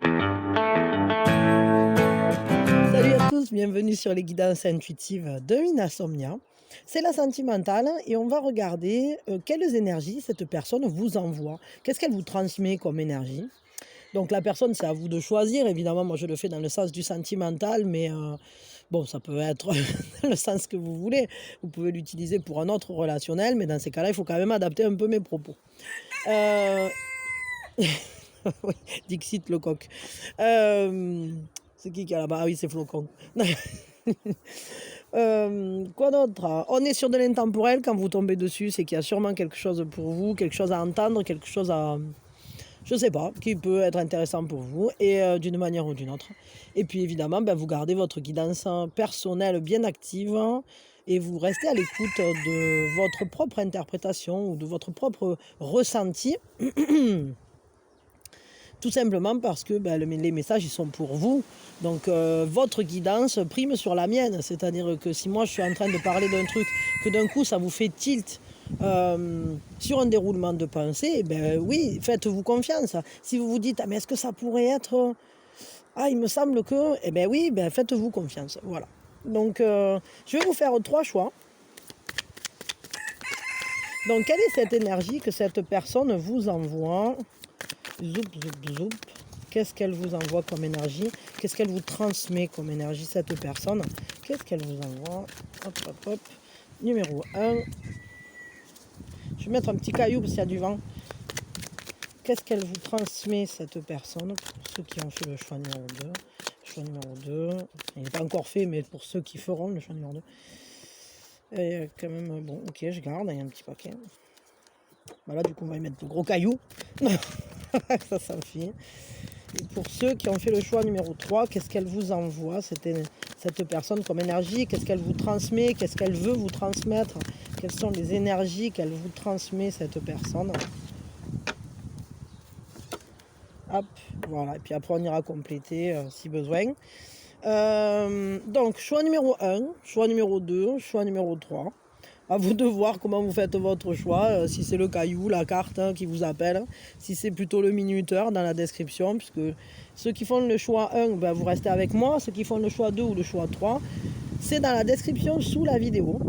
Salut à tous, bienvenue sur les guidances intuitives de Insomnia. C'est la sentimentale et on va regarder quelles énergies cette personne vous envoie. Qu'est-ce qu'elle vous transmet comme énergie? Donc la personne, c'est à vous de choisir. Évidemment, moi je le fais dans le sens du sentimental, mais bon, ça peut être dans le sens que vous voulez. Vous pouvez l'utiliser pour un autre relationnel, mais dans ces cas-là, il faut quand même adapter un peu mes propos. Euh, oui, Dixit le coq. C'est qui est là-bas? Ah oui, c'est Flocon. Quoi d'autre? On est sur de l'intemporel. Quand vous tombez dessus, c'est qu'il y a sûrement quelque chose pour vous, quelque chose à entendre, quelque chose à, je sais pas, qui peut être intéressant pour vous, et d'une manière ou d'une autre. Et puis évidemment, ben, vous gardez votre guidance personnelle bien active et vous restez à l'écoute de votre propre interprétation ou de votre propre ressenti. Tout simplement parce que ben, les messages ils sont pour vous. Donc votre guidance prime sur la mienne. C'est-à-dire que si moi je suis en train de parler d'un truc, que d'un coup ça vous fait tilt sur un déroulement de pensée, eh ben oui, faites-vous confiance. Si vous vous dites, ah, mais est-ce que ça pourrait être... Ah, il me semble que... Eh ben oui, ben faites-vous confiance. Voilà. Donc je vais vous faire 3 choix. Donc quelle est cette énergie que cette personne vous envoie? Zoup, zoup, zoup. Qu'est-ce qu'elle vous envoie comme énergie? Qu'est-ce qu'elle vous transmet comme énergie, cette personne? Qu'est-ce qu'elle vous envoie? Hop, hop, hop. Numéro 1. Je vais mettre un petit caillou parce qu'il y a du vent. Qu'est-ce qu'elle vous transmet, cette personne? Pour ceux qui ont fait le choix numéro 2. Choix numéro 2. Il n'est pas encore fait, mais pour ceux qui feront le choix numéro 2. Et quand même, bon, ok, je garde. Il y a un petit paquet. Voilà, du coup, on va y mettre de gros cailloux. Ça me fait. Et pour ceux qui ont fait le choix numéro 3, qu'est-ce qu'elle vous envoie, cette personne, comme énergie? Qu'est-ce qu'elle vous transmet? Qu'est-ce qu'elle veut vous transmettre? Quelles sont les énergies qu'elle vous transmet, cette personne? Hop, voilà. Et puis après, on ira compléter si besoin. Donc, choix numéro 1, choix numéro 2, choix numéro 3. À vous de voir comment vous faites votre choix, si c'est le caillou, la carte qui vous appelle, si c'est plutôt le minuteur dans la description, puisque ceux qui font le choix 1, ben, vous restez avec moi, ceux qui font le choix 2 ou le choix 3, c'est dans la description sous la vidéo.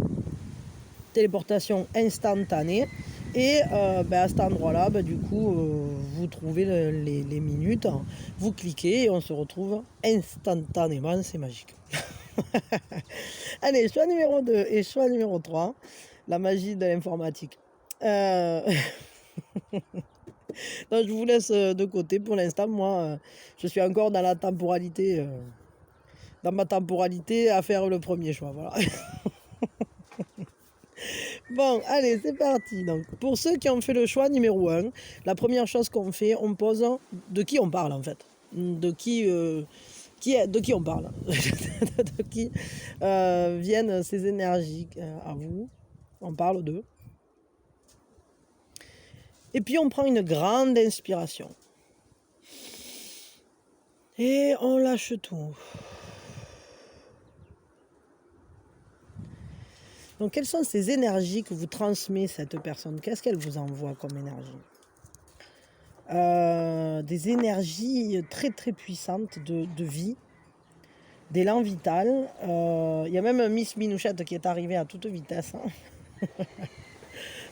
Téléportation instantanée. Et ben, à cet endroit-là, ben, du coup, vous trouvez les minutes, vous cliquez et on se retrouve instantanément, c'est magique. Allez, choix numéro 2 et choix numéro 3, la magie de l'informatique. Donc, je vous laisse de côté pour l'instant. Moi, je suis encore dans la temporalité, dans ma temporalité à faire le premier choix. Voilà. Bon, allez, c'est parti. Donc, pour ceux qui ont fait le choix numéro 1, la première chose qu'on fait, on pose de qui on parle en fait. De de qui on parle. De qui viennent ces énergies à vous. On parle d'eux. Et puis on prend une grande inspiration. Et on lâche tout. Donc quelles sont ces énergies que vous transmet cette personne? Qu'est-ce qu'elle vous envoie comme énergie? Des énergies très très puissantes de vie, d'élan vital. Il y a même un Miss Minouchette qui est arrivé à toute vitesse. Hein.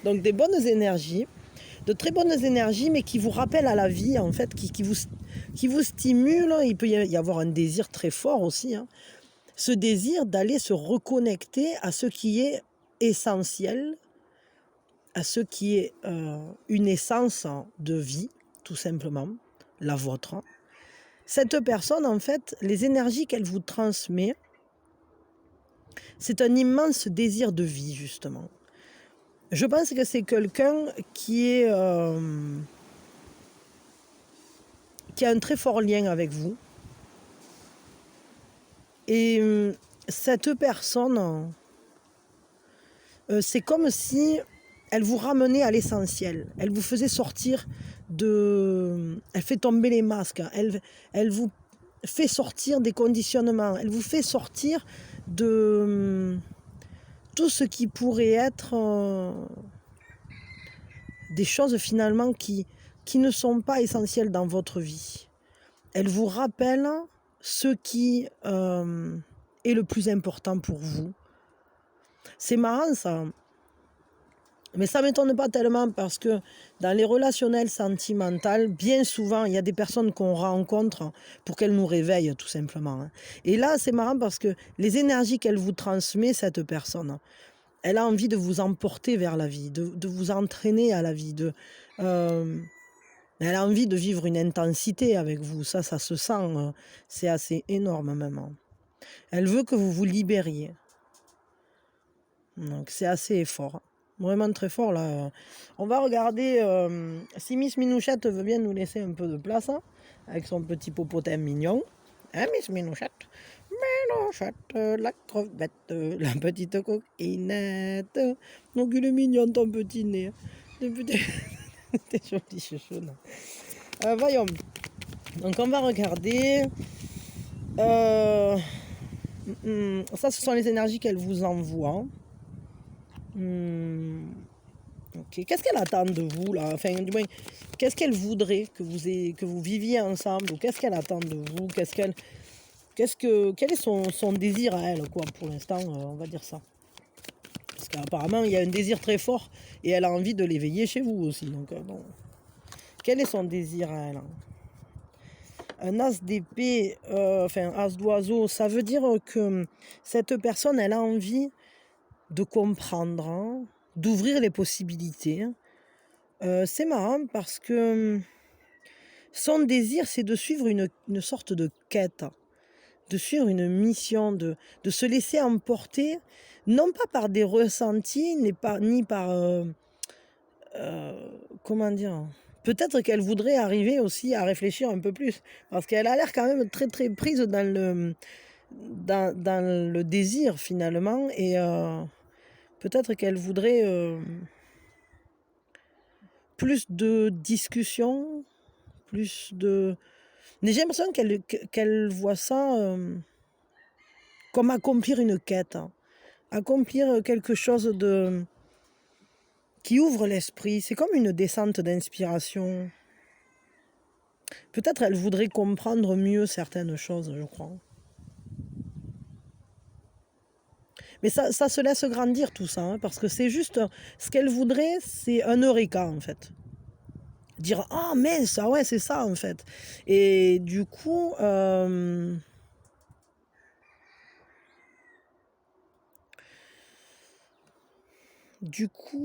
Donc des bonnes énergies, de très bonnes énergies, mais qui vous rappellent à la vie, en fait, qui vous stimulent. Il peut y avoir un désir très fort aussi. Hein. Ce désir d'aller se reconnecter à ce qui est essentiel, à ce qui est une essence de vie, tout simplement, la vôtre. Cette personne, en fait, les énergies qu'elle vous transmet, c'est un immense désir de vie, justement. Je pense que c'est quelqu'un qui a un très fort lien avec vous. Et cette personne, c'est comme si elle vous ramenait à l'essentiel. Elle vous faisait sortir de... Elle fait tomber les masques. Elle vous fait sortir des conditionnements. Elle vous fait sortir de tout ce qui pourrait être des choses finalement qui ne sont pas essentielles dans votre vie. Elle vous rappelle ce qui est le plus important pour vous. C'est marrant ça. Mais ça ne m'étonne pas tellement parce que dans les relationnels sentimentales, bien souvent, il y a des personnes qu'on rencontre pour qu'elles nous réveillent tout simplement. Et là, c'est marrant parce que les énergies qu'elle vous transmet, cette personne, elle a envie de vous emporter vers la vie, de vous entraîner à la vie. Elle a envie de vivre une intensité avec vous. Ça se sent. C'est assez énorme même. Elle veut que vous vous libériez. Donc c'est assez fort. Vraiment très fort là. On va regarder si Miss Minouchette veut bien nous laisser un peu de place avec son petit popotème mignon. Hein, Miss Minouchette? Minouchette, la crevette, la petite coquinette. Donc il est mignon ton petit nez. T'es joli chouchoune. Voyons. Donc on va regarder. Ça, ce sont les énergies qu'elle vous envoie. Ok. Qu'est-ce qu'elle attend de vous là? Enfin, du moins, qu'est-ce qu'elle voudrait que vous viviez ensemble? Ou qu'est-ce qu'elle attend de vous? Quel est son désir à elle, quoi, pour l'instant, on va dire ça. Parce qu'apparemment, il y a un désir très fort et elle a envie de l'éveiller chez vous aussi. Donc, bon. Quel est son désir à elle? Un as d'épée, enfin, as d'oiseau, ça veut dire que cette personne, elle a envie de comprendre, d'ouvrir les possibilités. C'est marrant parce que son désir, c'est de suivre une sorte de quête, de suivre une mission, de se laisser emporter, non pas par des ressentis, ni par comment dire, peut-être qu'elle voudrait arriver aussi à réfléchir un peu plus, parce qu'elle a l'air quand même très très prise dans le désir finalement, et peut-être qu'elle voudrait plus de discussion, plus de... Mais j'ai l'impression qu'elle voit ça comme accomplir une quête, accomplir quelque chose qui ouvre l'esprit. C'est comme une descente d'inspiration. Peut-être elle voudrait comprendre mieux certaines choses, je crois. Mais ça se laisse grandir tout ça, parce que c'est juste, ce qu'elle voudrait, c'est un eureka en fait. Dire, ah mince, ah ouais, c'est ça en fait. Et du coup,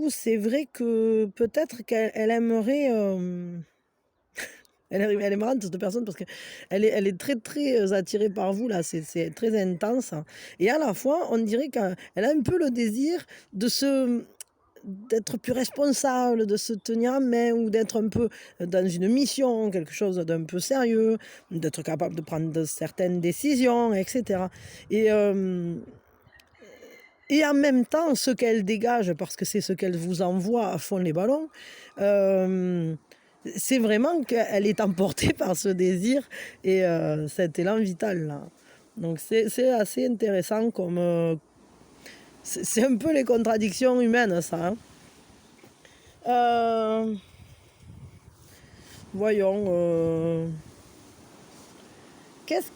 c'est vrai que peut-être qu'elle aimerait... elle est marrante cette personne parce qu'elle est très très attirée par vous là, c'est très intense. Et à la fois, on dirait qu'elle a un peu le désir d'être plus responsable, de se tenir en main ou d'être un peu dans une mission, quelque chose d'un peu sérieux, d'être capable de prendre certaines décisions, etc. Et en même temps, ce qu'elle dégage, parce que c'est ce qu'elle vous envoie à fond les ballons, c'est vraiment qu'elle est emportée par ce désir et cet élan vital là. Donc c'est assez intéressant comme... c'est un peu les contradictions humaines ça. Voyons. Qu'est-ce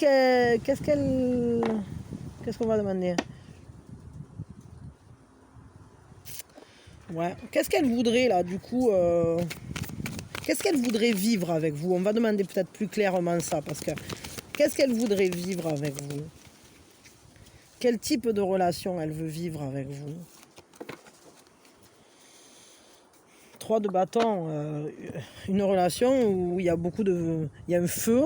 qu'on va demander? Ouais. Qu'est-ce qu'elle voudrait là du coup qu'est-ce qu'elle voudrait vivre avec vous? On va demander peut-être plus clairement ça parce que qu'est-ce qu'elle voudrait vivre avec vous? Quel type de relation elle veut vivre avec vous? 3 de bâton, une relation où il y a il y a un feu,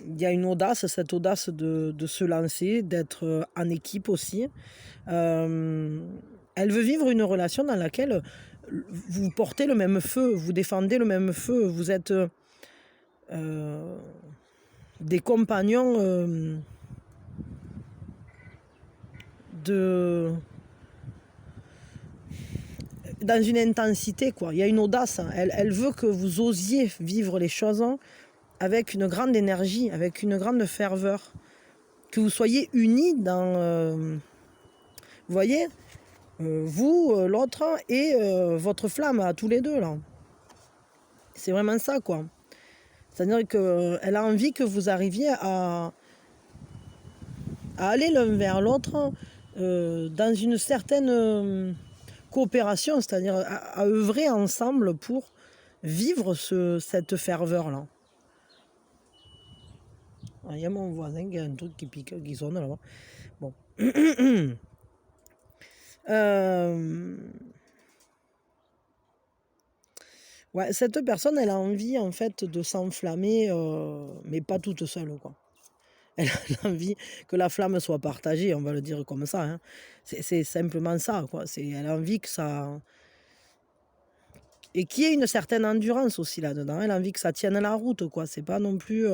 il y a une audace, cette audace de se lancer, d'être en équipe aussi. Elle veut vivre une relation dans laquelle vous portez le même feu, vous défendez le même feu, vous êtes des compagnons dans une intensité, quoi. Il y a une audace. Elle veut que vous osiez vivre les choses avec une grande énergie, avec une grande ferveur. Que vous soyez unis dans... vous voyez vous, l'autre et votre flamme à tous les deux, là. C'est vraiment ça, quoi. C'est-à-dire qu'elle a envie que vous arriviez à aller l'un vers l'autre dans une certaine coopération, c'est-à-dire à œuvrer ensemble pour vivre cette ferveur-là. Il y a mon voisin qui a un truc qui pique, qui sonne là-bas. Bon. Ouais, cette personne, elle a envie en fait de s'enflammer, mais pas toute seule, quoi. Elle a envie que la flamme soit partagée, on va le dire comme ça. Hein. C'est simplement ça, quoi. Elle a envie que ça... Et qu'il y ait une certaine endurance aussi là-dedans. Elle a envie que ça tienne la route, quoi. C'est pas non plus...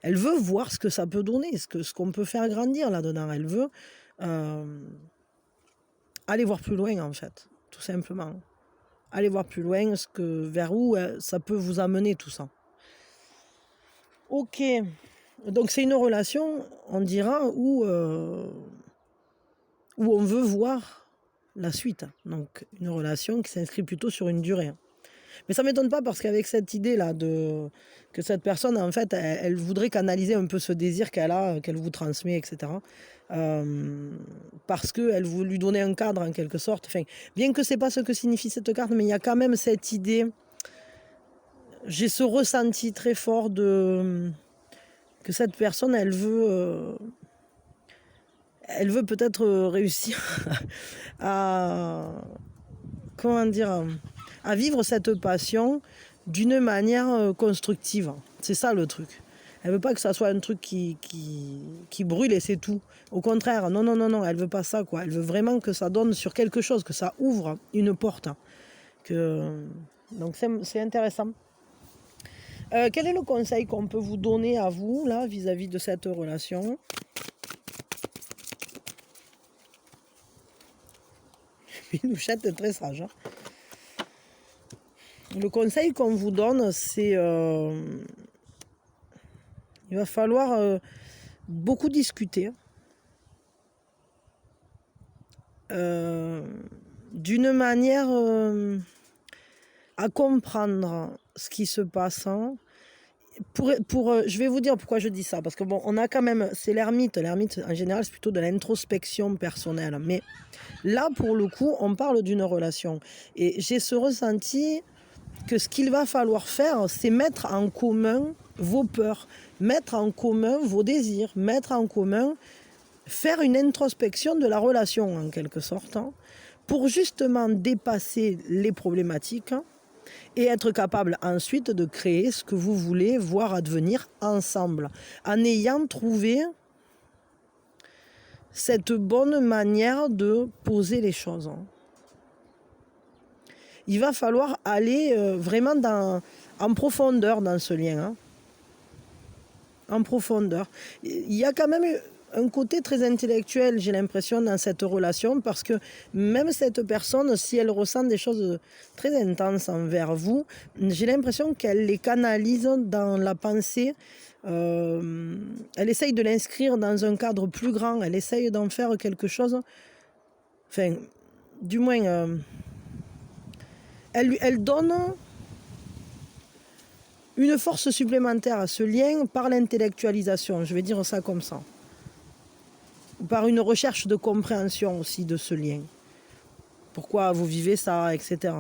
Elle veut voir ce que ça peut donner, ce qu'on peut faire grandir là-dedans. Elle veut aller voir plus loin, en fait, tout simplement. Aller voir plus loin vers où ça peut vous amener, tout ça. Ok. Donc c'est une relation, on dira, où on veut voir la suite. Donc une relation qui s'inscrit plutôt sur une durée. Mais ça ne m'étonne pas parce qu'avec cette idée-là que cette personne, en fait, elle voudrait canaliser un peu ce désir qu'elle a, qu'elle vous transmet, etc. Parce qu'elle veut lui donner un cadre en quelque sorte. Enfin, bien que ce n'est pas ce que signifie cette carte, mais il y a quand même cette idée. J'ai ce ressenti très fort que cette personne, elle veut peut-être réussir à... Comment dire, à vivre cette passion d'une manière constructive. C'est ça le truc. Elle veut pas que ça soit un truc qui brûle et c'est tout. Au contraire, non, elle veut pas ça, quoi. Elle veut vraiment que ça donne sur quelque chose, que ça ouvre une porte. Donc c'est intéressant. Quel est le conseil qu'on peut vous donner à vous, là, vis-à-vis de cette relation ? Une louchette est très sage. Hein. Le conseil qu'on vous donne, c'est... il va falloir beaucoup discuter. D'une manière à comprendre ce qui se passe. Hein. Je vais vous dire pourquoi je dis ça. Parce que bon, on a quand même... C'est l'ermite. L'ermite, en général, c'est plutôt de l'introspection personnelle. Mais là, pour le coup, on parle d'une relation. Et j'ai ce ressenti que ce qu'il va falloir faire, c'est mettre en commun vos peurs, mettre en commun vos désirs, mettre en commun, faire une introspection de la relation en quelque sorte, hein, pour justement dépasser les problématiques hein, et être capable ensuite de créer ce que vous voulez voir advenir ensemble, en ayant trouvé cette bonne manière de poser les choses. Hein. Il va falloir aller vraiment en profondeur dans ce lien. Hein. En profondeur. Il y a quand même un côté très intellectuel, j'ai l'impression, dans cette relation, parce que même cette personne, si elle ressent des choses très intenses envers vous, j'ai l'impression qu'elle les canalise dans la pensée. Elle essaye de l'inscrire dans un cadre plus grand, elle essaye d'en faire quelque chose. Enfin, du moins... Elle donne une force supplémentaire à ce lien par l'intellectualisation, je vais dire ça comme ça. Par une recherche de compréhension aussi de ce lien. Pourquoi vous vivez ça, etc.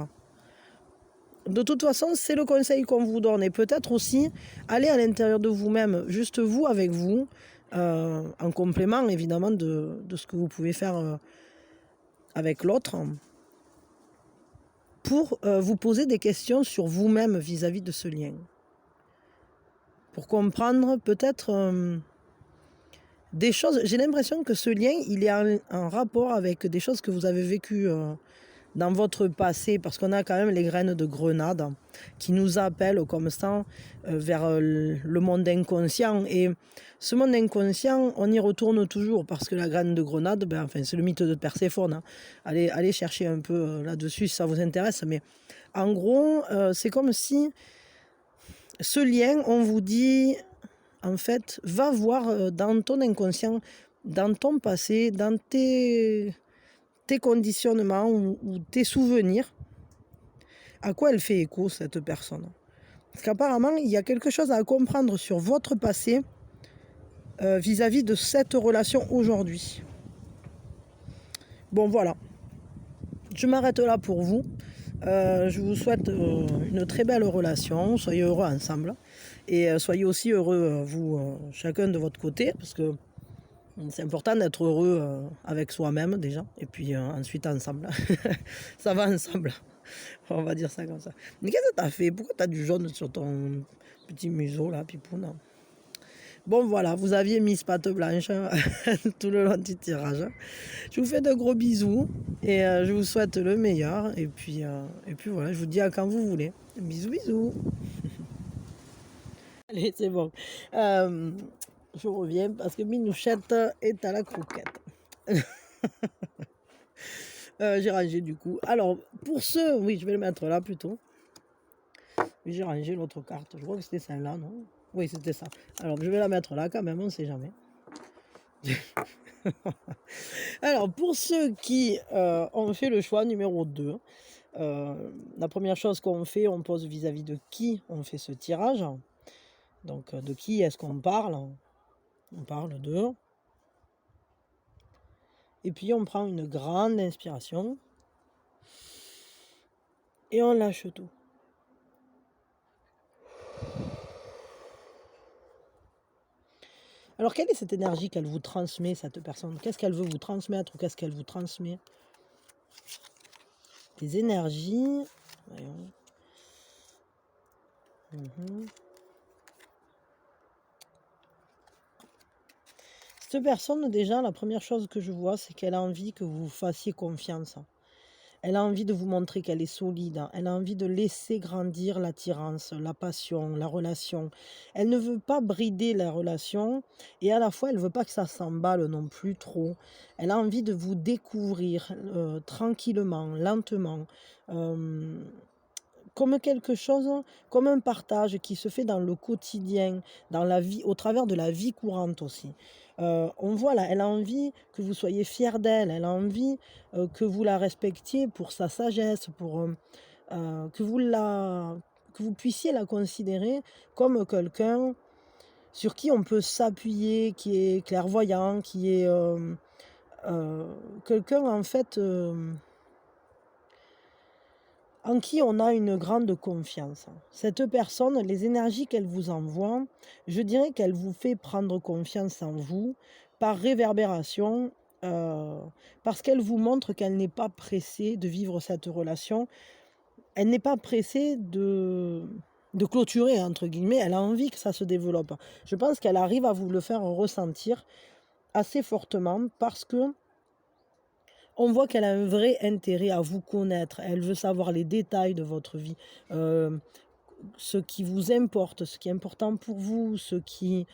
De toute façon, c'est le conseil qu'on vous donne. Et peut-être aussi aller à l'intérieur de vous-même, juste vous avec vous, en complément évidemment de ce que vous pouvez faire avec l'autre. Pour vous poser des questions sur vous-même vis-à-vis de ce lien. Pour comprendre peut-être des choses. J'ai l'impression que ce lien, il est en rapport avec des choses que vous avez vécues dans votre passé, parce qu'on a quand même les graines de grenade qui nous appellent comme ça vers le monde inconscient. Et ce monde inconscient, on y retourne toujours, parce que la graine de grenade, c'est le mythe de Perséphone. Hein. Allez chercher un peu là-dessus si ça vous intéresse. Mais en gros, c'est comme si ce lien, on vous dit, en fait, va voir dans ton inconscient, dans ton passé, dans tes conditionnements ou tes souvenirs, à quoi elle fait écho, cette personne. Parce qu'apparemment, il y a quelque chose à comprendre sur votre passé vis-à-vis de cette relation aujourd'hui. Bon, voilà. Je m'arrête là pour vous. Je vous souhaite une très belle relation. Soyez heureux ensemble. Et soyez aussi heureux, vous, chacun de votre côté, parce que c'est important d'être heureux avec soi-même déjà, et puis ensuite ensemble. Ça va ensemble. On va dire ça comme ça. Mais qu'est-ce que t'as fait? Pourquoi t'as du jaune sur ton petit museau là, Pipouna? Bon voilà, vous aviez mis ce pâte blanche tout le long du tirage. Je vous fais de gros bisous et je vous souhaite le meilleur. Et puis voilà, je vous dis à quand vous voulez. Bisous, bisous. Allez, c'est bon. Je reviens parce que Minouchette est à la croquette. J'ai rangé du coup. Alors, pour ceux, oui, je vais le mettre là plutôt. J'ai rangé l'autre carte. Je crois que c'était celle-là, non? Oui, c'était ça. Alors, je vais la mettre là quand même, on ne sait jamais. Alors, pour ceux qui ont fait le choix numéro 2, la première chose qu'on fait, on pose vis-à-vis de qui on fait ce tirage. Donc, de qui est-ce qu'on parle? On parle de... Et puis, on prend une grande inspiration. Et on lâche tout. Alors, quelle est cette énergie qu'elle vous transmet, cette personne? Qu'est-ce qu'elle veut vous transmettre ou qu'est-ce qu'elle vous transmet? Des énergies. Voyons. Cette personne, déjà, la première chose que je vois, c'est qu'elle a envie que vous fassiez confiance. Elle a envie de vous montrer qu'elle est solide. Elle a envie de laisser grandir l'attirance, la passion, la relation. Elle ne veut pas brider la relation et à la fois, elle ne veut pas que ça s'emballe non plus trop. Elle a envie de vous découvrir tranquillement, lentement, comme quelque chose, comme un partage qui se fait dans le quotidien, dans la vie, au travers de la vie courante aussi. On voit là, elle a envie que vous soyez fiers d'elle, elle a envie que vous la respectiez pour sa sagesse, pour que vous puissiez la considérer comme quelqu'un sur qui on peut s'appuyer, qui est clairvoyant, qui est quelqu'un en fait en qui on a une grande confiance. Cette personne, les énergies qu'elle vous envoie, je dirais qu'elle vous fait prendre confiance en vous par réverbération, parce qu'elle vous montre qu'elle n'est pas pressée de vivre cette relation. Elle n'est pas pressée de clôturer, entre guillemets. Elle a envie que ça se développe. Je pense qu'elle arrive à vous le faire ressentir assez fortement parce que on voit qu'elle a un vrai intérêt à vous connaître. Elle veut savoir les détails de votre vie, ce qui vous importe, ce qui est important pour vous, ce qui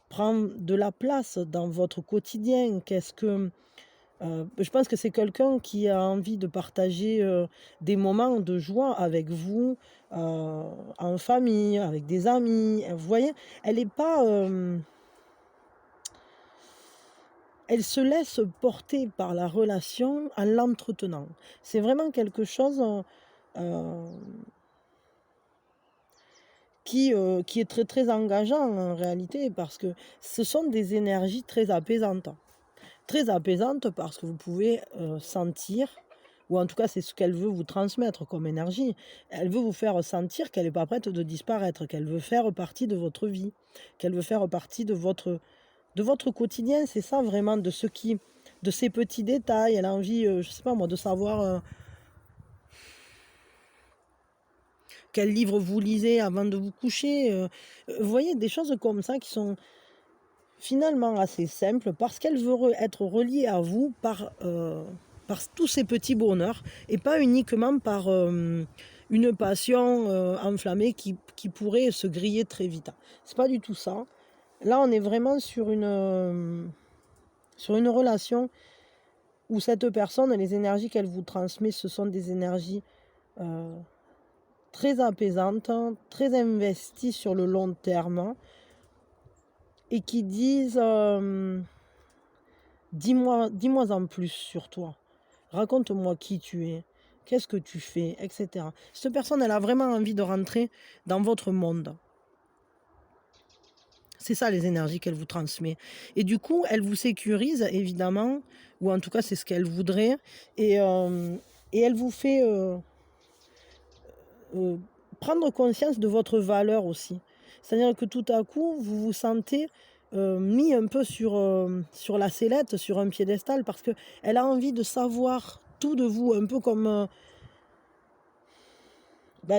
prend de la place dans votre quotidien. Je pense que c'est quelqu'un qui a envie de partager des moments de joie avec vous, en famille, avec des amis. Vous voyez, elle n'est pas... elle se laisse porter par la relation en l'entretenant. C'est vraiment quelque chose qui est très très engageant en réalité parce que ce sont des énergies très apaisantes. Très apaisantes parce que vous pouvez sentir, ou en tout cas c'est ce qu'elle veut vous transmettre comme énergie. Elle veut vous faire sentir qu'elle n'est pas prête de disparaître, qu'elle veut faire partie de votre vie, qu'elle veut faire partie de votre quotidien. C'est ça vraiment, de ces petits détails. Elle a envie, je sais pas moi, de savoir quel livre vous lisez avant de vous coucher. Vous voyez, des choses comme ça qui sont finalement assez simples parce qu'elle veut être reliée à vous par tous ces petits bonheurs et pas uniquement par une passion enflammée qui pourrait se griller très vite. C'est pas du tout ça. Là, on est vraiment sur une relation où cette personne, les énergies qu'elle vous transmet, ce sont des énergies très apaisantes, très investies sur le long terme et qui disent dis-moi en plus sur toi. Raconte-moi qui tu es. Qu'est-ce que tu fais, etc. Cette personne, elle a vraiment envie de rentrer dans votre monde. C'est ça les énergies qu'elle vous transmet. Et du coup, elle vous sécurise, évidemment, ou en tout cas, c'est ce qu'elle voudrait. Et elle vous fait prendre conscience de votre valeur aussi. C'est-à-dire que tout à coup, vous vous sentez mis un peu sur la sellette, sur un piédestal, parce qu'elle a envie de savoir tout de vous, un peu comme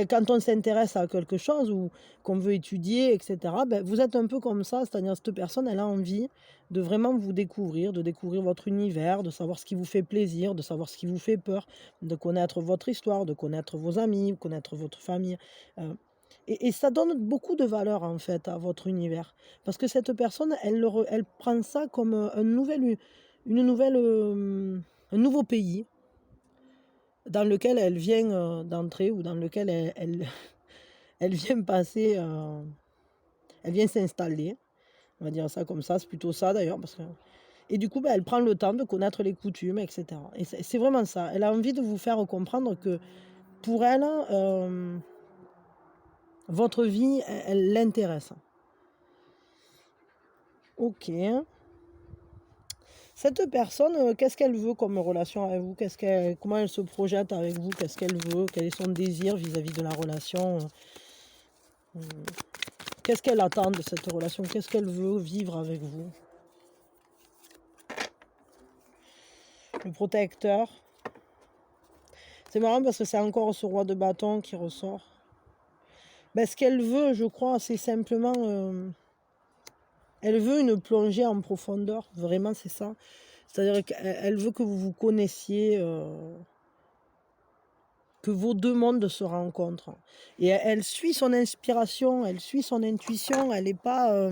quand on s'intéresse à quelque chose ou qu'on veut étudier, etc., vous êtes un peu comme ça, c'est-à-dire que cette personne, elle a envie de vraiment vous découvrir, de découvrir votre univers, de savoir ce qui vous fait plaisir, de savoir ce qui vous fait peur, de connaître votre histoire, de connaître vos amis, de connaître votre famille. Et ça donne beaucoup de valeur, en fait, à votre univers. Parce que cette personne, elle prend ça comme un nouveau pays dans lequel elle vient d'entrer ou dans lequel elle vient passer, elle vient s'installer. On va dire ça comme ça, c'est plutôt ça d'ailleurs. Et du coup, elle prend le temps de connaître les coutumes, etc. Et c'est vraiment ça. Elle a envie de vous faire comprendre que pour elle, votre vie, elle l'intéresse. Ok. Cette personne, qu'est-ce qu'elle veut comme relation avec vous? Comment elle se projette avec vous? Qu'est-ce qu'elle veut? Quel est son désir vis-à-vis de la relation? Qu'est-ce qu'elle attend de cette relation? Qu'est-ce qu'elle veut vivre avec vous? Le protecteur. C'est marrant parce que c'est encore ce roi de bâton qui ressort. Ce qu'elle veut, je crois, c'est simplement... elle veut une plongée en profondeur. Vraiment, c'est ça. C'est-à-dire qu'elle veut que vous vous connaissiez... que vos deux mondes se rencontrent. Et elle suit son inspiration, elle suit son intuition, elle n'est pas...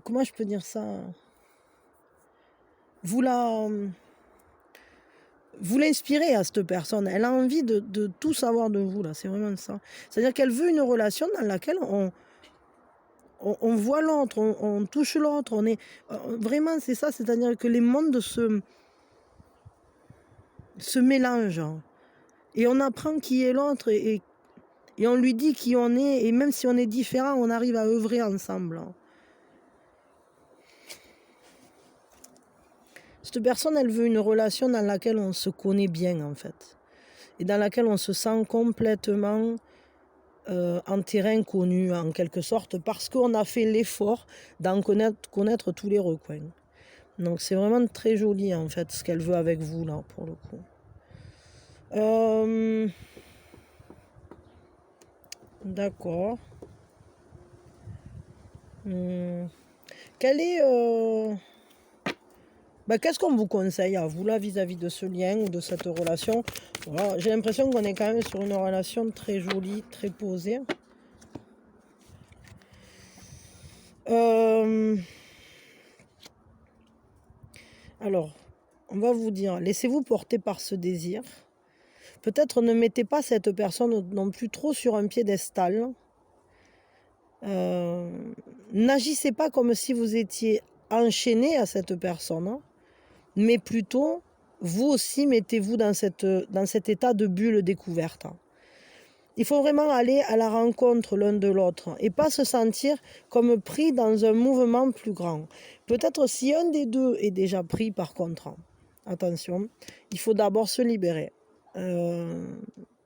comment je peux dire ça? Vous l'inspirez à cette personne. Elle a envie de tout savoir de vous, là. C'est vraiment ça. C'est-à-dire qu'elle veut une relation dans laquelle on voit l'autre, on touche l'autre. Vraiment, c'est ça. C'est-à-dire que les mondes se mélangent. Et on apprend qui est l'autre et on lui dit qui on est. Et même si on est différent, on arrive à œuvrer ensemble. Cette personne, elle veut une relation dans laquelle on se connaît bien, en fait. Et dans laquelle on se sent complètement en terrain connu, en quelque sorte, parce qu'on a fait l'effort d'en connaître tous les recoins. Donc c'est vraiment très joli, en fait, ce qu'elle veut avec vous, là, pour le coup. D'accord. Qu'est-ce qu'on vous conseille à vous, là, vis-à-vis de ce lien ou de cette relation? Voilà, j'ai l'impression qu'on est quand même sur une relation très jolie, très posée. Alors, on va vous dire, laissez-vous porter par ce désir. Peut-être ne mettez pas cette personne non plus trop sur un piédestal. N'agissez pas comme si vous étiez enchaîné à cette personne, mais plutôt, vous aussi, mettez-vous dans cet état de bulle découverte. Il faut vraiment aller à la rencontre l'un de l'autre et pas se sentir comme pris dans un mouvement plus grand. Peut-être si un des deux est déjà pris par contre, attention, il faut d'abord se libérer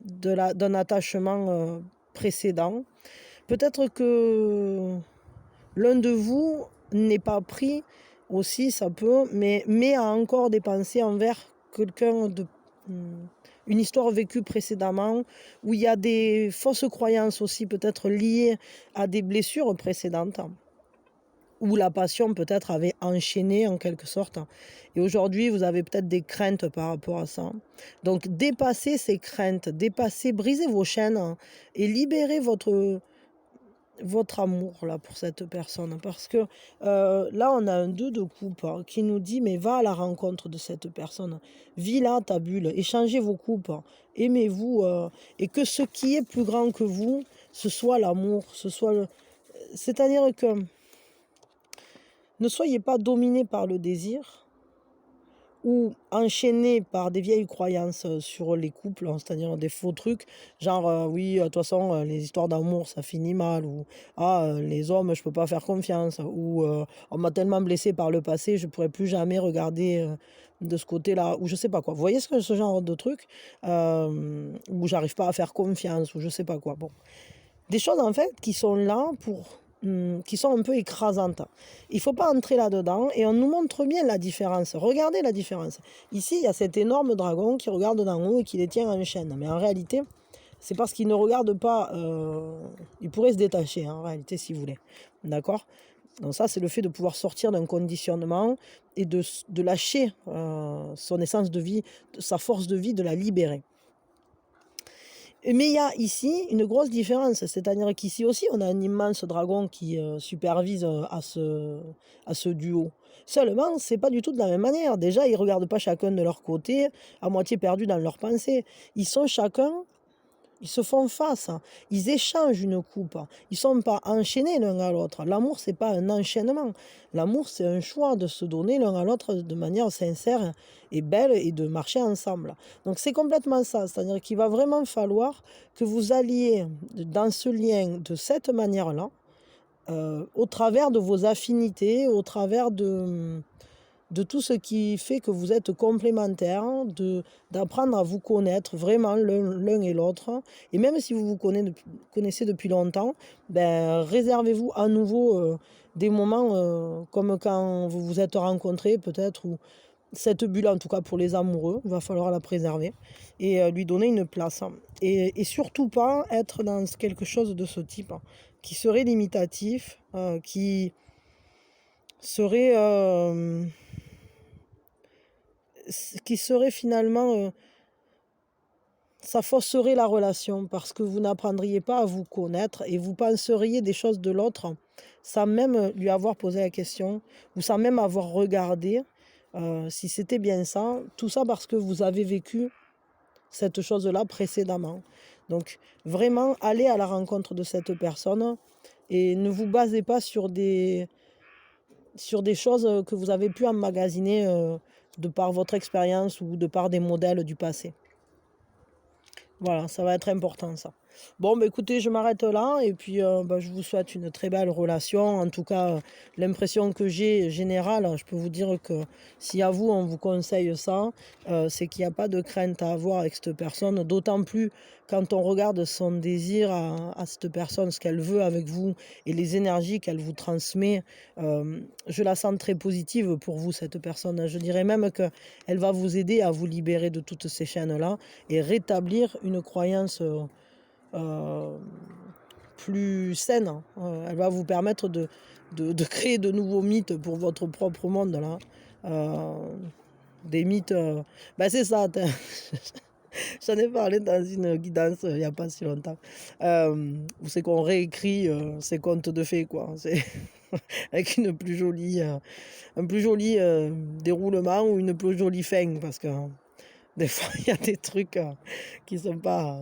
d'un attachement précédent. Peut-être que l'un de vous n'est pas pris aussi, ça peut, mais a encore des pensées envers quelqu'un une histoire vécue précédemment, où il y a des fausses croyances aussi peut-être liées à des blessures précédentes, où la passion peut-être avait enchaîné en quelque sorte. Et aujourd'hui, vous avez peut-être des craintes par rapport à ça. Donc dépassez ces craintes, brisez vos chaînes et libérez votre amour là pour cette personne, parce que là on a un 2 de coupe qui nous dit mais va à la rencontre de cette personne, vis là ta bulle, échangez vos coupes, aimez-vous et que ce qui est plus grand que vous, ce soit l'amour, c'est-à-dire que ne soyez pas dominé par le désir, ou enchaîné par des vieilles croyances sur les couples, hein, c'est-à-dire des faux trucs, genre oui, de toute façon, les histoires d'amour, ça finit mal, ou ah, les hommes, je peux pas faire confiance, ou on m'a tellement blessé par le passé, je pourrais plus jamais regarder de ce côté-là, ou je sais pas quoi. Vous voyez ce genre de truc, où j'arrive pas à faire confiance, ou je sais pas quoi. Bon, des choses en fait qui sont là qui sont un peu écrasantes. Il ne faut pas entrer là-dedans et on nous montre bien la différence. Regardez la différence. Ici, il y a cet énorme dragon qui regarde d'en haut et qui les tient en chaîne. Mais en réalité, c'est parce qu'il ne regarde pas. Il pourrait se détacher, hein, en réalité, si vous voulez. D'accord? Donc ça, c'est le fait de pouvoir sortir d'un conditionnement et de lâcher son essence de vie, sa force de vie, de la libérer. Mais il y a ici une grosse différence, c'est-à-dire qu'ici aussi, on a un immense dragon qui supervise à ce duo. Seulement, c'est pas du tout de la même manière. Déjà, ils regardent pas chacun de leur côté, à moitié perdus dans leurs pensées. Ils sont chacun ils se font face, hein. Ils échangent une coupe. Ils ne sont pas enchaînés l'un à l'autre. L'amour, c'est pas un enchaînement. L'amour, c'est un choix de se donner l'un à l'autre de manière sincère et belle et de marcher ensemble. Donc c'est complètement ça. C'est-à-dire qu'il va vraiment falloir que vous alliez dans ce lien de cette manière-là, au travers de vos affinités, au travers de tout ce qui fait que vous êtes complémentaires, d'apprendre à vous connaître vraiment l'un et l'autre. Et même si vous vous connaissez depuis longtemps, ben, réservez-vous à nouveau des moments comme quand vous vous êtes rencontrés peut-être, ou cette bulle, en tout cas pour les amoureux, il va falloir la préserver et lui donner une place. Et surtout pas être dans quelque chose de ce type, hein, qui serait limitatif, qui serait... qui serait finalement, ça fausserait la relation parce que vous n'apprendriez pas à vous connaître et vous penseriez des choses de l'autre sans même lui avoir posé la question ou sans même avoir regardé si c'était bien ça. Tout ça parce que vous avez vécu cette chose-là précédemment. Donc vraiment, allez à la rencontre de cette personne et ne vous basez pas sur des choses que vous avez pu emmagasiner de par votre expérience ou de par des modèles du passé. Voilà, ça va être important ça. Bon, bah, écoutez, je m'arrête là et puis je vous souhaite une très belle relation. En tout cas, l'impression que j'ai générale, je peux vous dire que si à vous, on vous conseille ça, c'est qu'il n'y a pas de crainte à avoir avec cette personne. D'autant plus quand on regarde son désir à cette personne, ce qu'elle veut avec vous et les énergies qu'elle vous transmet. Je la sens très positive pour vous, cette personne. Je dirais même qu'elle va vous aider à vous libérer de toutes ces chaînes-là et rétablir une croyance plus saine. Elle va vous permettre de créer de nouveaux mythes pour votre propre monde. Là. Des mythes, c'est ça. J'en ai parlé dans une guidance il n'y a pas si longtemps. Où c'est qu'on réécrit ces contes de fées, quoi. C'est avec un plus joli déroulement ou une plus jolie fin, parce que des fois, il y a des trucs qui sont pas...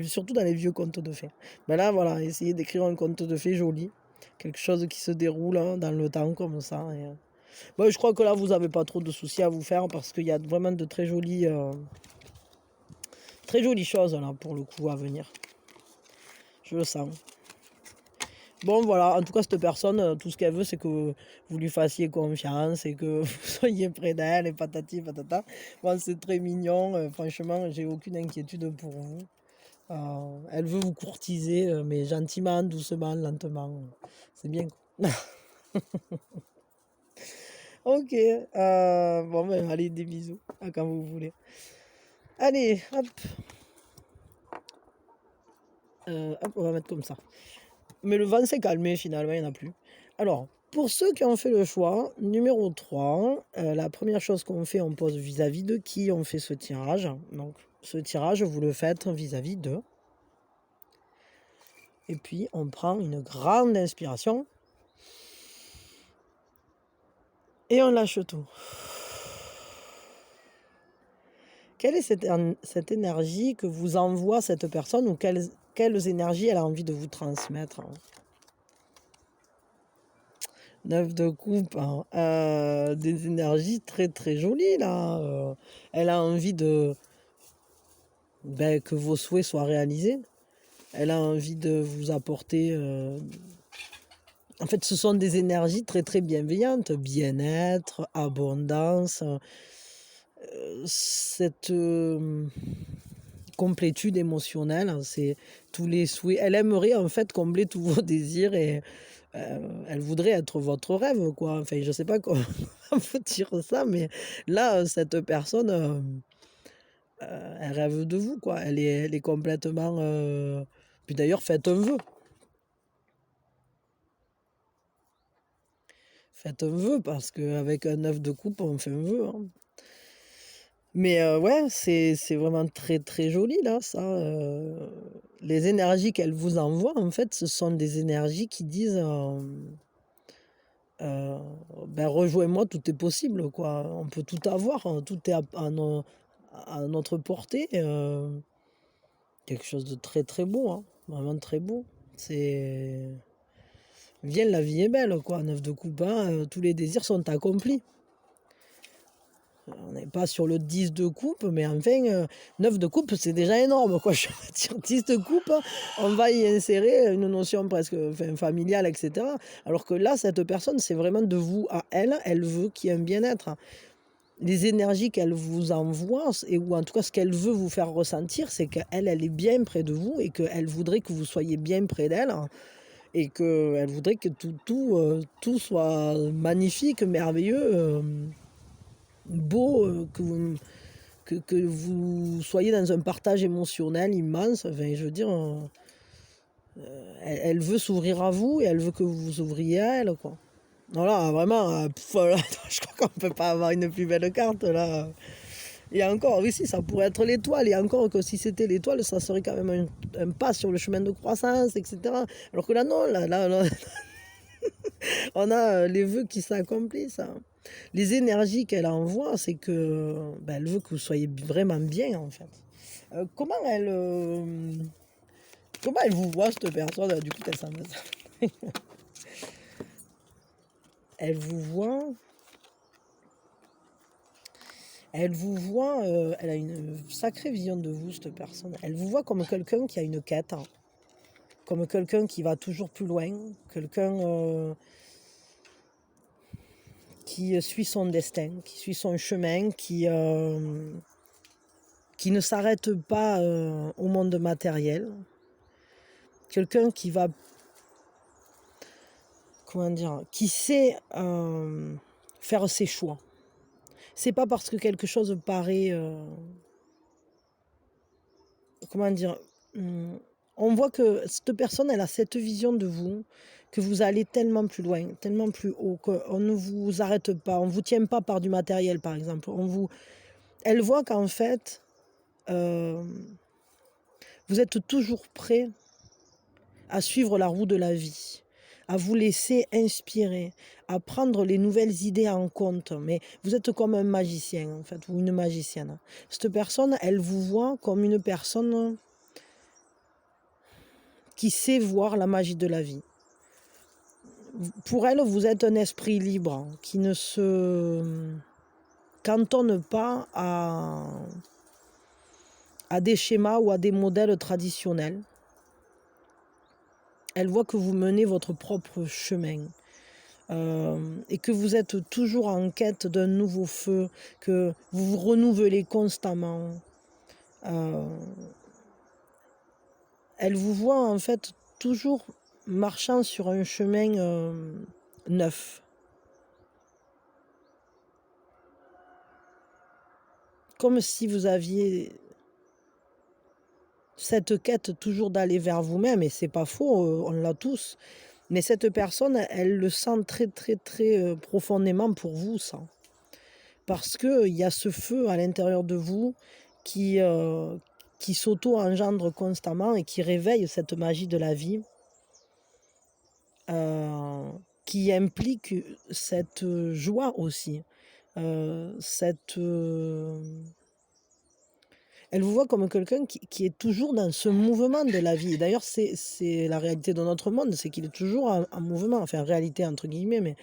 surtout dans les vieux contes de fées. Mais là, voilà, essayez d'écrire un conte de fées joli. Quelque chose qui se déroule dans le temps comme ça. Et, je crois que là, vous n'avez pas trop de soucis à vous faire parce qu'il y a vraiment de très jolies choses là, pour le coup, à venir. Je le sens. Bon, voilà, en tout cas, cette personne, tout ce qu'elle veut, c'est que vous lui fassiez confiance et que vous soyez près d'elle et patati patata. Bon, c'est très mignon, franchement, j'ai aucune inquiétude pour vous. Elle veut vous courtiser, mais gentiment, doucement, lentement. C'est bien. Ok, allez, des bisous, quand vous voulez. Allez, hop. Hop, on va mettre comme ça. Mais le vent s'est calmé finalement, il n'y en a plus. Alors, pour ceux qui ont fait le choix, numéro 3, la première chose qu'on fait, on pose vis-à-vis de qui on fait ce tirage. Donc, ce tirage, vous le faites vis-à-vis de. Et puis, on prend une grande inspiration. Et on lâche tout. Quelle est cette énergie que vous envoie cette personne ou quelles énergies elle a envie de vous transmettre? 9 de coupe, hein, des énergies très très jolies là. Elle a envie que vos souhaits soient réalisés. Elle a envie de vous apporter. En fait, ce sont des énergies très très bienveillantes, bien-être, abondance, cette complétude émotionnelle, hein, c'est tous les souhaits. Elle aimerait en fait combler tous vos désirs et elle voudrait être votre rêve, quoi. Enfin, je sais pas comment on peut dire ça, mais là, cette personne, elle rêve de vous, quoi. Elle est complètement. Puis d'ailleurs, faites un vœu. Faites un vœu parce qu'avec un œuf de coupe, on fait un vœu, hein. Mais ouais, c'est vraiment très, très joli là, ça, les énergies qu'elle vous envoie, en fait, ce sont des énergies qui disent, heu, «Rejoins-moi, tout est possible, quoi. On peut tout avoir, hein, tout est à notre portée», quelque chose de très, très beau, hein, vraiment très beau. C'est viens, la vie est belle, quoi, 9 de coupe, hein, tous les désirs sont accomplis. On n'est pas sur le 10 de coupe, mais enfin, 9 de coupe, c'est déjà énorme, quoi. Je veux dire, 10 de coupe, on va y insérer une notion presque enfin, familiale, etc. Alors que là, cette personne, c'est vraiment de vous à elle. Elle veut qu'il y ait un bien-être. Les énergies qu'elle vous envoie, ou en tout cas ce qu'elle veut vous faire ressentir, c'est qu'elle, elle est bien près de vous et qu'elle voudrait que vous soyez bien près d'elle. Et qu'elle voudrait que tout soit magnifique, merveilleux, beau, que vous soyez dans un partage émotionnel immense. Enfin, je veux dire, elle veut s'ouvrir à vous et elle veut que vous vous ouvriez à elle, quoi. Voilà, vraiment, là, je crois qu'on ne peut pas avoir une plus belle carte, là. Et encore, oui, si, ça pourrait être l'étoile. Et encore que si c'était l'étoile, ça serait quand même un pas sur le chemin de croissance, etc. Alors que là, non, là, on a les vœux qui s'accomplissent, hein. Les énergies qu'elle envoie, c'est que elle veut que vous soyez vraiment bien, en fait. Comment elle vous voit, cette personne? Du coup, elle vous voit, elle a une sacrée vision de vous, cette personne. Elle vous voit comme quelqu'un qui a une quête, hein, comme quelqu'un qui va toujours plus loin, quelqu'un qui suit son destin, qui suit son chemin, qui ne s'arrête pas au monde matériel. Quelqu'un qui va, comment dire, qui sait faire ses choix. C'est pas parce que quelque chose paraît, comment dire, on voit que cette personne, elle a cette vision de vous, que vous allez tellement plus loin, tellement plus haut, qu'on ne vous arrête pas, on ne vous tient pas par du matériel, par exemple. Elle voit qu'en fait, euh, vous êtes toujours prêt à suivre la roue de la vie, à vous laisser inspirer, à prendre les nouvelles idées en compte. Mais vous êtes comme un magicien, en fait, ou une magicienne. Cette personne, elle vous voit comme une personne qui sait voir la magie de la vie. Pour elle, vous êtes un esprit libre qui ne se cantonne pas à des schémas ou à des modèles traditionnels. Elle voit que vous menez votre propre chemin. Et que vous êtes toujours en quête d'un nouveau feu, que vous vous renouvelez constamment. Euh, elle vous voit en fait toujours marchant sur un chemin neuf. Comme si vous aviez cette quête toujours d'aller vers vous-même, et c'est pas faux, on l'a tous. Mais cette personne, elle le sent très très très profondément pour vous, ça. Parce qu'il y a ce feu à l'intérieur de vous qui s'auto-engendre constamment et qui réveille cette magie de la vie, euh, qui implique cette joie aussi, cette Elle vous voit comme quelqu'un qui est toujours dans ce mouvement de la vie. D'ailleurs, c'est la réalité de notre monde, c'est qu'il est toujours en mouvement. Enfin, réalité entre guillemets, mais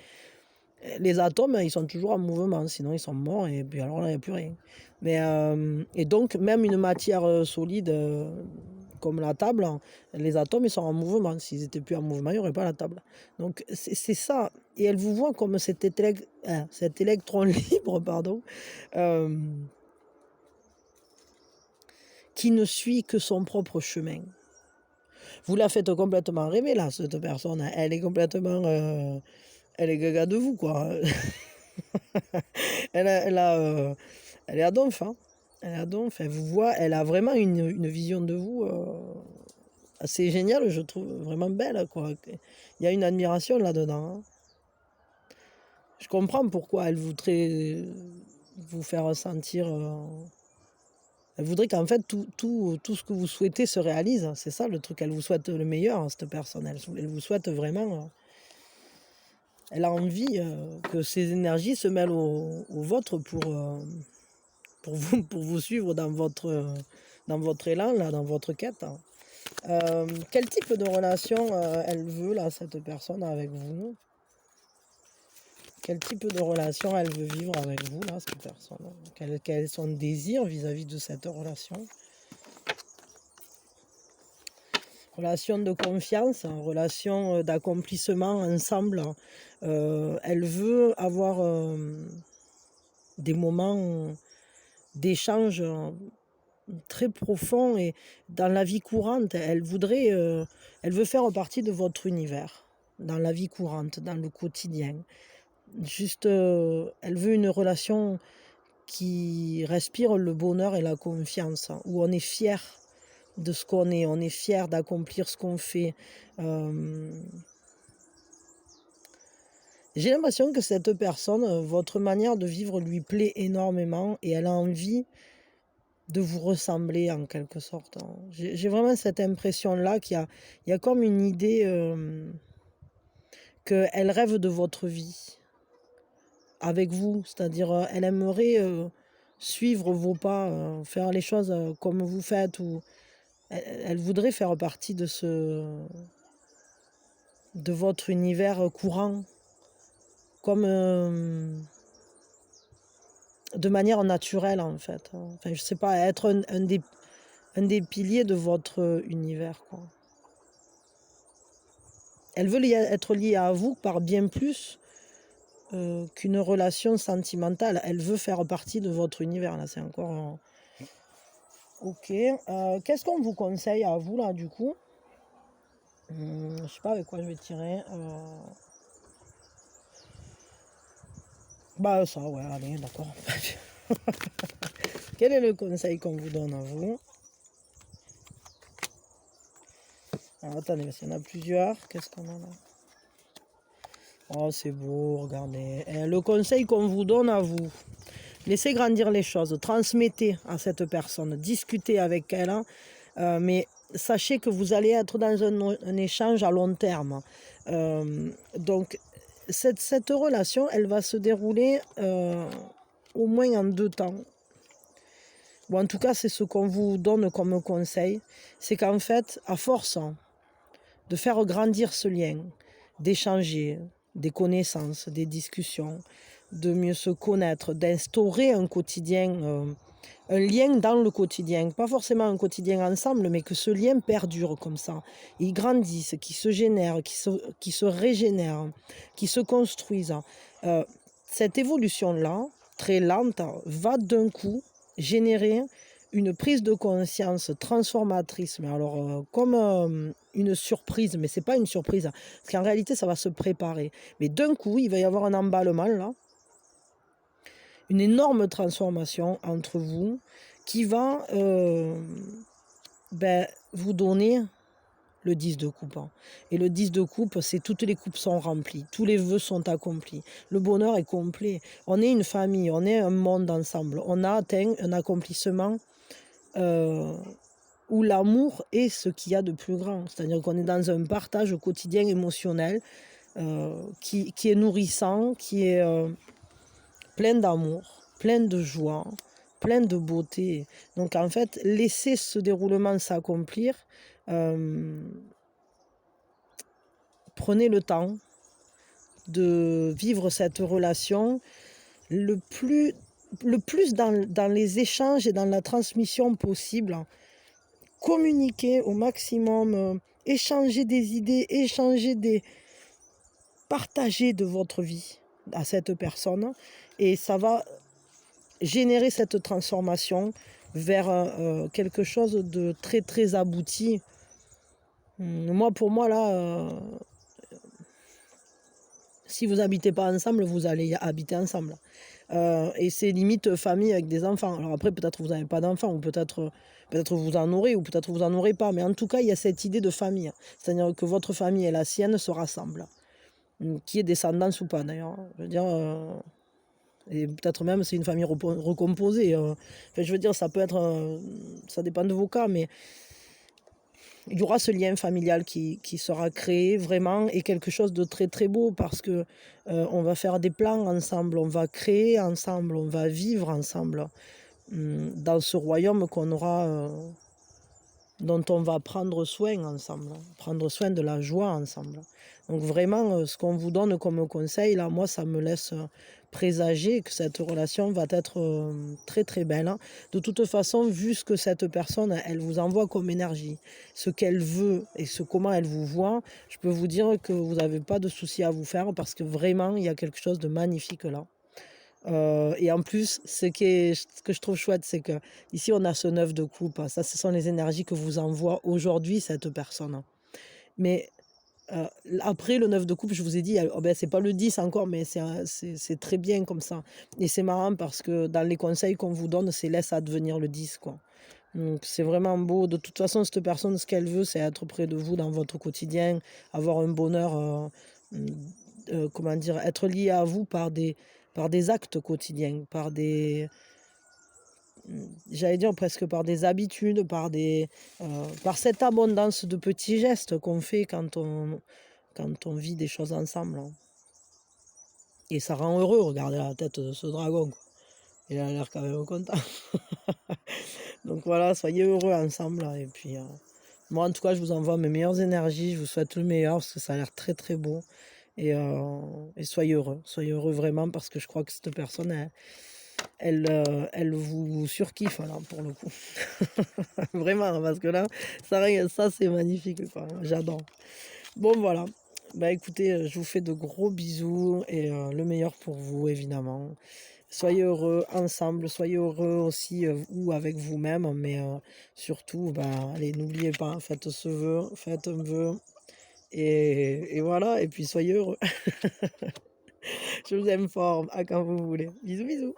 les atomes, ils sont toujours en mouvement, sinon ils sont morts et puis alors là, il n'y a plus rien. Mais, et donc, même une matière solide comme la table, les atomes, ils sont en mouvement. S'ils n'étaient plus en mouvement, il n'y aurait pas la table. Donc, c'est ça. Et elle vous voit comme cet électron libre, pardon, qui ne suit que son propre chemin. Vous la faites complètement rêver, là, cette personne. Elle est complètement... elle est gaga de vous, quoi. Elle est à donf, hein. Elle est à donf. Elle vous voit, elle a vraiment une vision de vous assez géniale, je trouve, vraiment belle, quoi. Il y a une admiration là-dedans, hein. Je comprends pourquoi elle voudrait vous faire ressentir... elle voudrait qu'en fait, tout ce que vous souhaitez se réalise. C'est ça le truc. Elle vous souhaite le meilleur, hein, cette personne. Elle vous souhaite vraiment... elle a envie que ces énergies se mêlent aux vôtres pour vous suivre dans votre élan, là, dans votre quête. Quel type de relation elle veut, là, cette personne, avec vous? Quel type de relation elle veut vivre avec vous, là, cette personne? Quel est son désir vis-à-vis de cette relation? Relation de confiance, relation d'accomplissement ensemble. Elle veut avoir des moments d'échange très profonds et dans la vie courante. Elle veut faire partie de votre univers, dans la vie courante, dans le quotidien. Juste, elle veut une relation qui respire le bonheur et la confiance, où on est fier de ce qu'on est, on est fier d'accomplir ce qu'on fait. J'ai l'impression que cette personne, votre manière de vivre lui plaît énormément et elle a envie de vous ressembler en quelque sorte. J'ai vraiment cette impression-là qu'il y a comme une idée qu'elle rêve de votre vie avec vous, c'est-à-dire elle aimerait suivre vos pas, faire les choses comme vous faites, ou elle voudrait faire partie de votre univers courant, comme de manière naturelle en fait. Enfin, je sais pas, être un des piliers de votre univers, quoi. Elle veut être liée à vous par bien plus qu'une relation sentimentale. Elle veut faire partie de votre univers, là, c'est encore... Ok. Qu'est-ce qu'on vous conseille à vous, là, du coup? Je sais pas avec quoi je vais tirer. Bah ça, ouais, allez, d'accord. Quel est le conseil qu'on vous donne à vous? Alors, attendez, parce qu'il y en a plusieurs. Qu'est-ce qu'on a là? Oh, c'est beau, regardez. Le conseil qu'on vous donne à vous: laissez grandir les choses, transmettez à cette personne, discutez avec elle, hein, mais sachez que vous allez être dans un échange à long terme. Donc, cette relation, elle va se dérouler au moins en 2 temps. Ou en tout cas, c'est ce qu'on vous donne comme conseil. C'est qu'en fait, à force de faire grandir ce lien, d'échanger des connaissances, des discussions, de mieux se connaître, d'instaurer un quotidien, un lien dans le quotidien, pas forcément un quotidien ensemble, mais que ce lien perdure comme ça. Il grandisse, qui se génère, qui se régénère, qui se construise. Cette évolution-là, très lente, va d'un coup générer une prise de conscience transformatrice. Mais alors, comme une surprise, mais c'est pas une surprise, parce qu'en réalité, ça va se préparer. Mais d'un coup, il va y avoir un emballement, là, une énorme transformation entre vous qui va vous donner le 10 de coupe. Et le 10 de coupe, c'est toutes les coupes sont remplies, tous les vœux sont accomplis, le bonheur est complet. On est une famille, on est un monde ensemble. On a atteint un accomplissement où l'amour est ce qu'il y a de plus grand. C'est-à-dire qu'on est dans un partage quotidien émotionnel qui est nourrissant, qui est plein d'amour, plein de joie, plein de beauté. Donc en fait, laissez ce déroulement s'accomplir. Prenez le temps de vivre cette relation le plus, dans les échanges et dans la transmission possible. Communiquer au maximum, échanger des idées, partager de votre vie à cette personne, et ça va générer cette transformation vers quelque chose de très très abouti. Pour moi là, si vous n'habitez pas ensemble, vous allez habiter ensemble. Et c'est limite famille avec des enfants. Alors après, peut-être vous n'avez pas d'enfants, ou peut-être vous en aurez, ou peut-être vous en aurez pas. Mais en tout cas, il y a cette idée de famille. C'est-à-dire que votre famille et la sienne se rassemblent. Qui est descendance ou pas d'ailleurs. Je veux dire, et peut-être même c'est une famille recomposée. Enfin, je veux dire, ça peut être, ça dépend de vos cas, mais il y aura ce lien familial qui sera créé vraiment, et quelque chose de très très beau, parce que on va faire des plans ensemble, on va créer ensemble, on va vivre ensemble dans ce royaume qu'on aura, dont on va prendre soin ensemble, prendre soin de la joie ensemble. Donc vraiment, ce qu'on vous donne comme conseil, là, moi, ça me laisse présager que cette relation va être très très belle. De toute façon, vu ce que cette personne, elle vous envoie comme énergie, ce qu'elle veut et comment elle vous voit, je peux vous dire que vous n'avez pas de souci à vous faire, parce que vraiment, il y a quelque chose de magnifique là. Et en plus, ce que je trouve chouette, c'est que ici on a ce 9 de coupe. Ça, ce sont les énergies que vous envoie aujourd'hui cette personne. Mais après le 9 de coupe, je vous ai dit, oh ben, c'est pas le 10 encore, mais c'est très bien comme ça. Et c'est marrant parce que dans les conseils qu'on vous donne, c'est laisse advenir le 10, quoi. Donc c'est vraiment beau. De toute façon, cette personne, ce qu'elle veut, c'est être près de vous dans votre quotidien, avoir un bonheur, comment dire, être lié à vous par des actes quotidiens, j'allais dire presque par des habitudes, par cette abondance de petits gestes qu'on fait quand on vit des choses ensemble, hein. Et ça rend heureux, regardez la tête de ce dragon, quoi. Il a l'air quand même content. Donc voilà, soyez heureux ensemble, hein. Et puis, moi, en tout cas, je vous envoie mes meilleures énergies. Je vous souhaite le meilleur, parce que ça a l'air très, très beau. Et soyez heureux. Soyez heureux vraiment, parce que je crois que cette personne, elle vous surkiffe, là, pour le coup. Vraiment, parce que là, ça c'est magnifique, quoi. J'adore. Bon, voilà. Bah écoutez, je vous fais de gros bisous, et le meilleur pour vous, évidemment. Soyez heureux ensemble, soyez heureux aussi, ou avec vous-même, mais surtout, bah, allez, n'oubliez pas, faites ce vœu, faites un vœu, et voilà, et puis soyez heureux. Je vous aime fort, à quand vous voulez. Bisous, bisous.